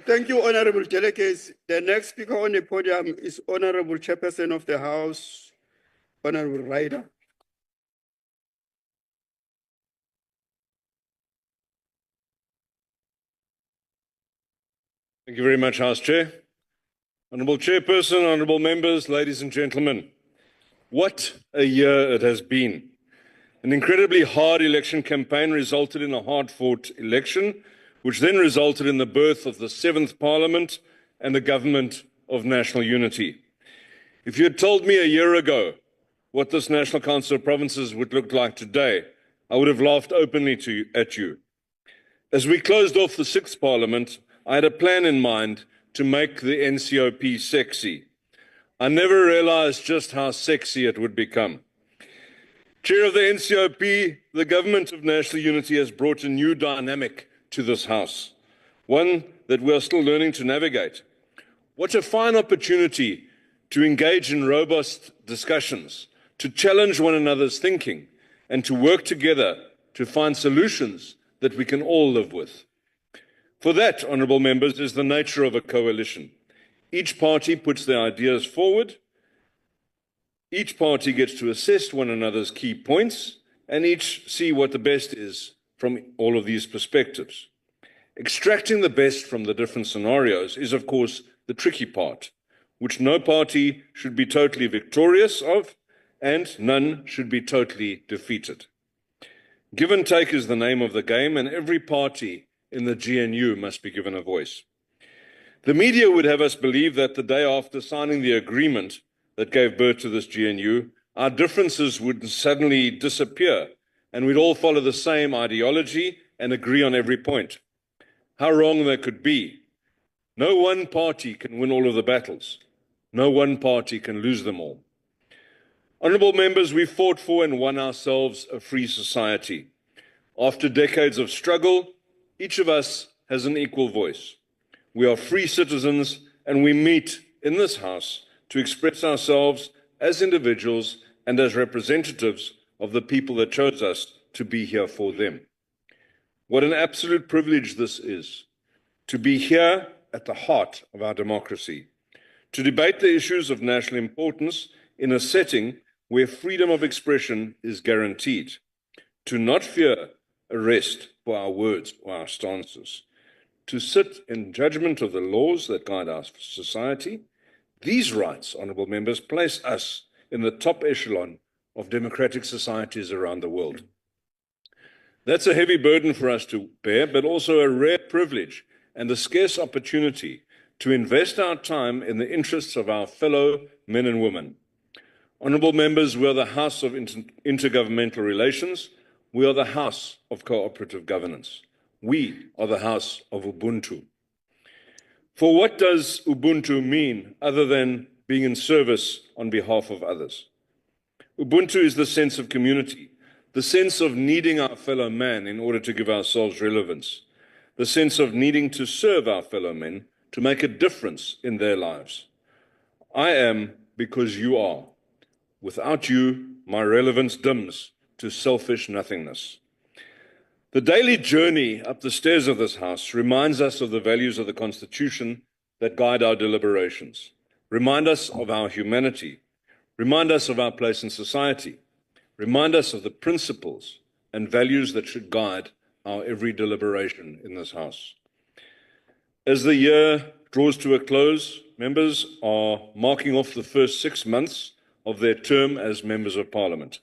Thank you, Honorable Delegates. The next speaker on the podium is Honorable Chairperson of the House, Honorable Ryder. Thank you very much, House Chair. Honourable Chairperson, honourable members, ladies and gentlemen, what a year it has been. An incredibly hard election campaign resulted in a hard-fought election, which then resulted in the birth of the 7th Parliament and the Government of National Unity. If you had told me a year ago what this National Council of Provinces would look like today, I would have laughed openly at you. As we closed off the 6th Parliament, I had a plan in mind to make the NCOP sexy. I never realized just how sexy it would become. Chair of the NCOP, the Government of National Unity has brought a new dynamic to this House, one that we are still learning to navigate. What a fine opportunity to engage in robust discussions, to challenge one another's thinking, and to work together to find solutions that we can all live with. For that, honourable members, is the nature of a coalition. Each party puts their ideas forward, each party gets to assess one another's key points, and each see what the best is from all of these perspectives. Extracting the best from the different scenarios is, of course, the tricky part, which no party should be totally victorious of, and none should be totally defeated. Give and take is the name of the game, and every party in the GNU must be given a voice. The media would have us believe that the day after signing the agreement that gave birth to this GNU, our differences would suddenly disappear and we'd all follow the same ideology and agree on every point. How wrong that could be. No one party can win all of the battles. No one party can lose them all. Honourable members, we fought for and won ourselves a free society. After decades of struggle, each of us has an equal voice. We are free citizens and we meet in this House to express ourselves as individuals and as representatives of the people that chose us to be here for them. What an absolute privilege this is, to be here at the heart of our democracy, to debate the issues of national importance in a setting where freedom of expression is guaranteed, to not fear arrest for our words or our stances, to sit in judgment of the laws that guide our society. These rights, honourable members, place us in the top echelon of democratic societies around the world. That's a heavy burden for us to bear, but also a rare privilege and a scarce opportunity to invest our time in the interests of our fellow men and women. Honourable members, we are the House of Intergovernmental Relations. We are the House of Cooperative Governance. We are the House of Ubuntu. For what does Ubuntu mean other than being in service on behalf of others? Ubuntu is the sense of community, the sense of needing our fellow man in order to give ourselves relevance, the sense of needing to serve our fellow men to make a difference in their lives. I am because you are. Without you, my relevance dims to selfish nothingness. The daily journey up the stairs of this House reminds us of the values of the Constitution that guide our deliberations, remind us of our humanity, remind us of our place in society, remind us of the principles and values that should guide our every deliberation in this House. As the year draws to a close, members are marking off the first 6 months of their term as members of Parliament,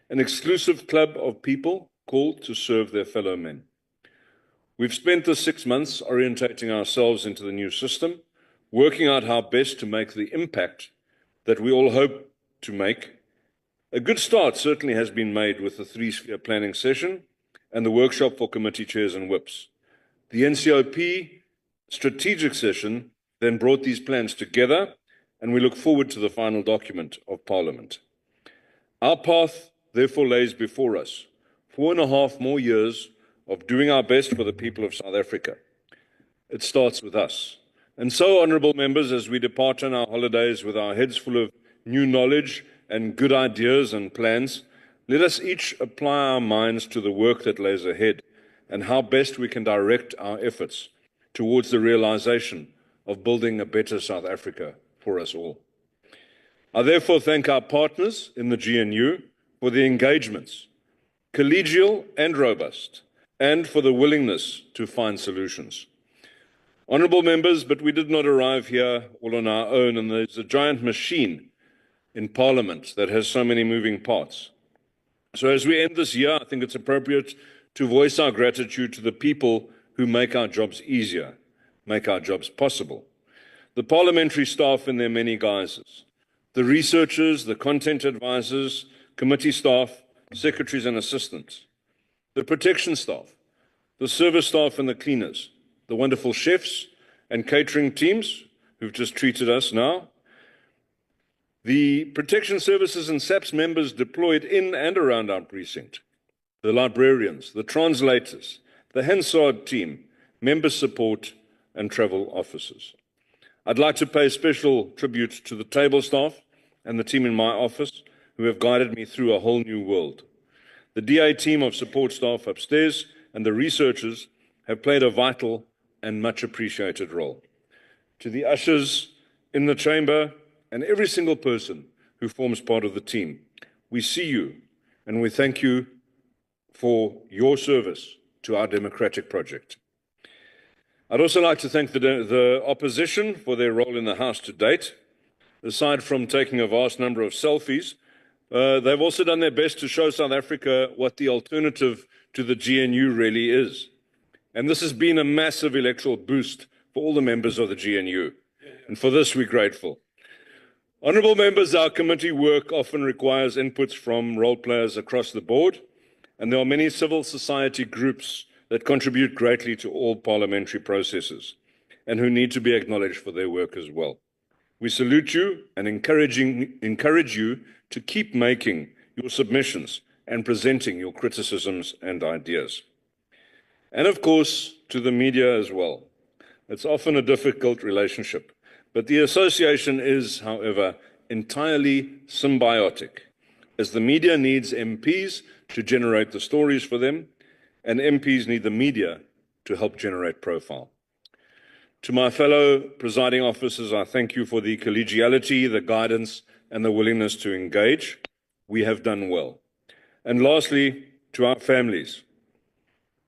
an exclusive club of people called to serve their fellow men. We've spent the 6 months orientating ourselves into the new system, working out how best to make the impact that we all hope to make. A good start certainly has been made with the 3-sphere planning session and the workshop for committee chairs and whips. The NCOP strategic session then brought these plans together, and we look forward to the final document of Parliament. Our path, therefore, lays before us. 4.5 more years of doing our best for the people of South Africa. It starts with us. And so, honourable members, as we depart on our holidays with our heads full of new knowledge and good ideas and plans, let us each apply our minds to the work that lays ahead and how best we can direct our efforts towards the realization of building a better South Africa for us all. I therefore thank our partners in the GNU for the engagements, collegial and robust, and for the willingness to find solutions. Honourable members, but we did not arrive here all on our own, and there's a giant machine in Parliament that has so many moving parts. So as we end this year, I think it's appropriate to voice our gratitude to the people who make our jobs easier, make our jobs possible. The parliamentary staff in their many guises, the researchers, the content advisors, committee staff, secretaries and assistants, the protection staff, the service staff and the cleaners, the wonderful chefs and catering teams who've just treated us now, the protection services and SAPS members deployed in and around our precinct, the librarians, the translators, the Hansard team, member support and travel officers. I'd like to pay special tribute to the table staff and the team in my office who have guided me through a whole new world. The DA team of support staff upstairs and the researchers have played a vital and much appreciated role. To the ushers in the chamber and every single person who forms part of the team, we see you and we thank you for your service to our democratic project. I'd also like to thank the opposition for their role in the House to date. Aside from taking a vast number of selfies, they've also done their best to show South Africa what the alternative to the GNU really is. And this has been a massive electoral boost for all the members of the GNU. And for this, we're grateful. Honourable members, our committee work often requires inputs from role players across the board, and there are many civil society groups that contribute greatly to all parliamentary processes and who need to be acknowledged for their work as well. We salute you and encourage you to keep making your submissions and presenting your criticisms and ideas. And of course, to the media as well. It's often a difficult relationship, but the association is, however, entirely symbiotic, as the media needs MPs to generate the stories for them, and MPs need the media to help generate profile. To my fellow presiding officers, I thank you for the collegiality, the guidance, and the willingness to engage. We have done well. And lastly, to our families,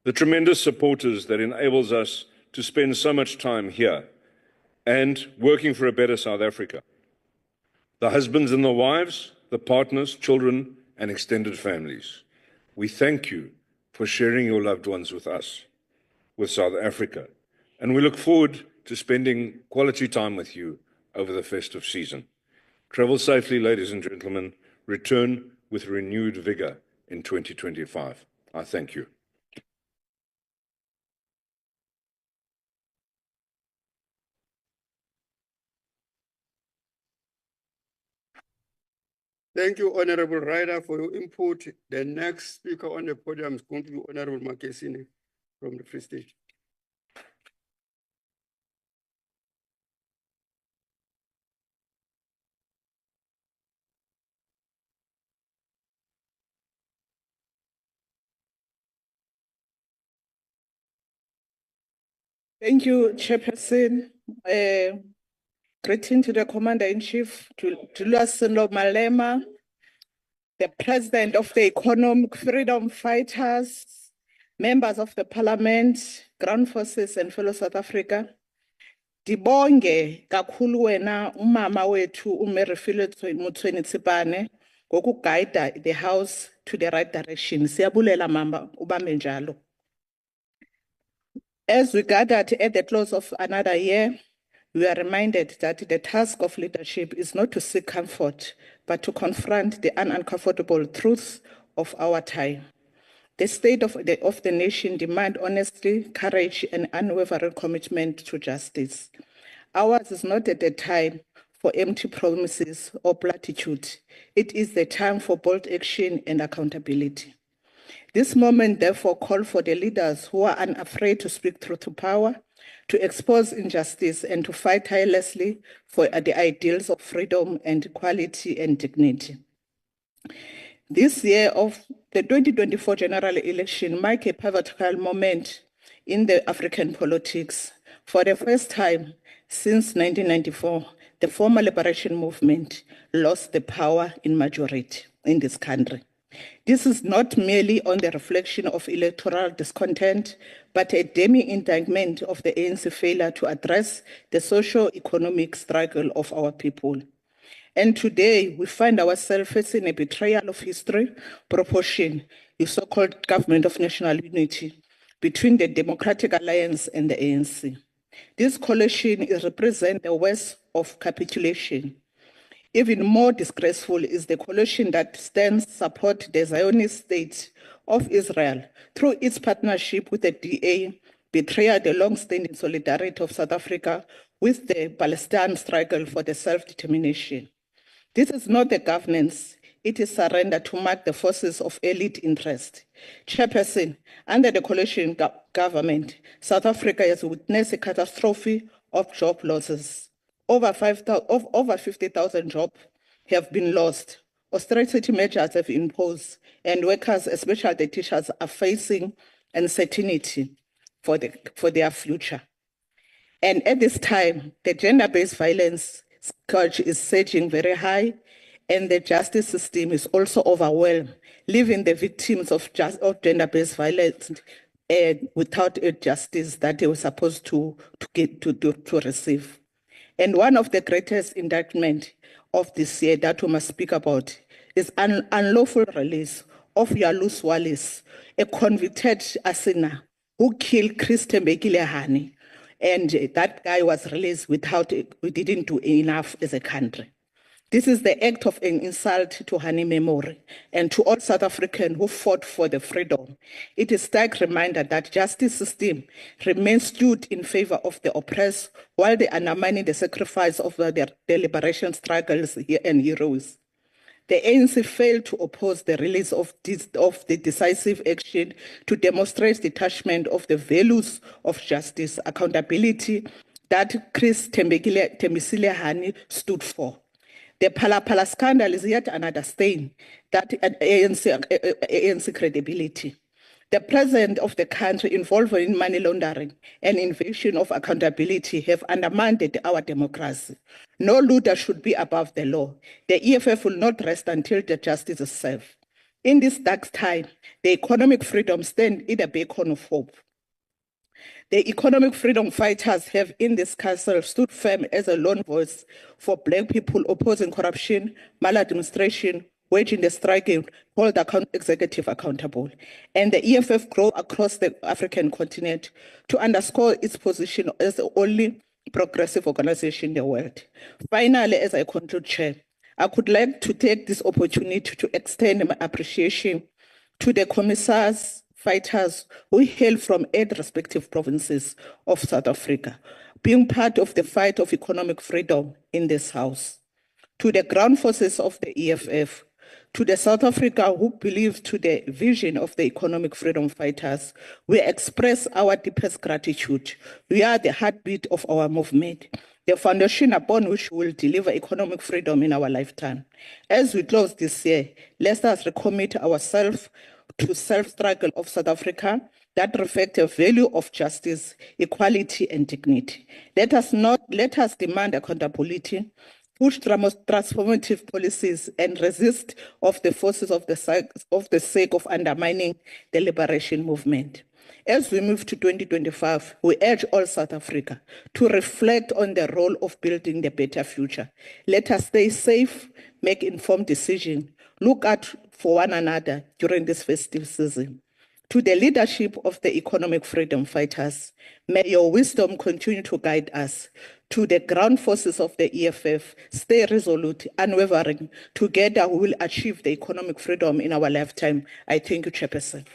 the tremendous supporters that enables us to spend so much time here and working for a better South Africa. The husbands and the wives, the partners, children, and extended families. We thank you for sharing your loved ones with us, with South Africa. And we look forward to spending quality time with you over the festive season. Travel safely, ladies and gentlemen. Return with renewed vigor in 2025. I thank you. Thank you, Honorable Ryder, for your input. The next speaker on the podium is going to be Honorable Makesine from the Free State. Thank you, Chairperson. Greeting to the Commander-in-Chief, to Julius Silo Malema, the President of the Economic Freedom Fighters, members of the Parliament, Ground Forces and fellow South Africa. Dibonge kakhulu wena umama wethu uMerifile Muthweni Tsipane ngokuguide the House to the right direction. Siyabulela mama ubambe njalo. As we gathered at the close of another year, we are reminded that the task of leadership is not to seek comfort, but to confront the uncomfortable truths of our time. The state of the nation demands honesty, courage, and unwavering commitment to justice. Ours is not at the time for empty promises or platitudes. It is the time for bold action and accountability. This moment, therefore, calls for the leaders who are unafraid to speak truth to power, to expose injustice, and to fight tirelessly for the ideals of freedom and equality and dignity. This year of the 2024 general election marks a pivotal moment in the African politics, For the first time since 1994, the former liberation movement lost the power in majority in this country. This is not merely on the reflection of electoral discontent, but a demi-indictment of the ANC failure to address the socio-economic struggle of our people. And today, we find ourselves facing a betrayal of history, proportion, the so-called government of national unity between the Democratic Alliance and the ANC. This coalition represents the worst of capitulation. Even more disgraceful is the coalition that stands support the Zionist state of Israel through its partnership with the DA, betray the long-standing solidarity of South Africa with the Palestinian struggle for the self-determination. This is not the governance, it is surrender to mark the forces of elite interest. Chairperson, under the coalition government, South Africa has witnessed a catastrophe of job losses. Over 50,000 jobs have been lost. Austerity measures have imposed, and workers, especially the teachers, are facing uncertainty for their future. And at this time, the gender-based violence scourge is surging very high, and the justice system is also overwhelmed, leaving the victims of gender-based violence without a justice that they were supposed to receive. And one of the greatest indictments of this year that we must speak about is unlawful release of Yalus Wallis, a convicted assassina who killed Chris Tembekile, and that guy was released we didn't do enough as a country. This is the act of an insult to Hani memory and to all South Africans who fought for the freedom. It is a stark reminder that justice system remains stood in favor of the oppressed while they undermining the sacrifice of their liberation struggles and heroes. The ANC failed to oppose the release of the decisive action to demonstrate detachment of the values of justice, accountability that Chris Tembekile Hani stood for. The Phala scandal is yet another stain that ANC credibility. The president of the country involved in money laundering and invasion of accountability have undermined our democracy. No leader should be above the law. The EFF will not rest until the justice is served. In this dark time, the economic freedom stands in a beacon of hope. The economic freedom fighters have in this council stood firm as a lone voice for Black people opposing corruption, maladministration, waging the strike, hold executive accountable. And the EFF grow across the African continent to underscore its position as the only progressive organization in the world. Finally, as I conclude, Chair, I would like to take this opportunity to extend my appreciation to the commissars, fighters who hail from 8 respective provinces of South Africa, being part of the fight of economic freedom in this House. To the ground forces of the EFF, to the South Africa who believe to the vision of the economic freedom fighters, we express our deepest gratitude. We are the heartbeat of our movement, the foundation upon which we will deliver economic freedom in our lifetime. As we close this year, let us recommit ourselves to self-struggle of South Africa that reflect a value of justice, equality, and dignity. Let us demand accountability, push transformative policies, and resist of the forces of the sake of undermining the liberation movement. As we move to 2025, we urge all South Africa to reflect on the role of building the better future. Let us stay safe, make informed decisions, look out for one another during this festive season. To the leadership of the economic freedom fighters, may your wisdom continue to guide us. To the ground forces of the EFF, stay resolute, unwavering. Together we will achieve the economic freedom in our lifetime. I thank you, Chairperson.